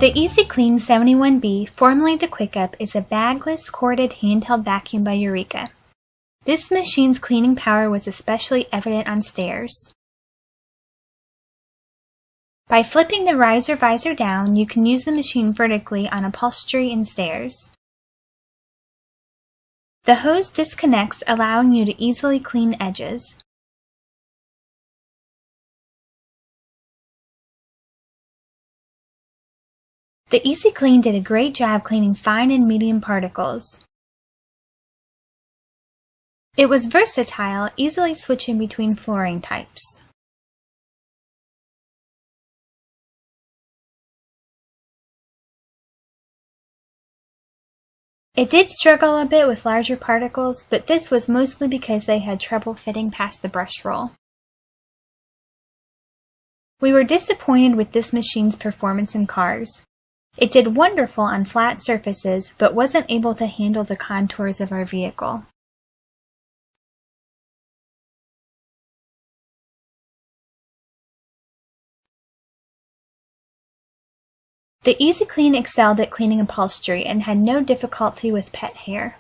The EasyClean 71B, formerly the QuickUp, is a bagless, corded handheld vacuum by Eureka. This machine's cleaning power was especially evident on stairs. By flipping the riser visor down, you can use the machine vertically on upholstery and stairs. The hose disconnects, allowing you to easily clean edges. The EasyClean did a great job cleaning fine and medium particles. It was versatile, easily switching between flooring types. It did struggle a bit with larger particles, but this was mostly because they had trouble fitting past the brush roll. We were disappointed with this machine's performance in cars. It did wonderful on flat surfaces, but wasn't able to handle the contours of our vehicle. The EasyClean excelled at cleaning upholstery and had no difficulty with pet hair.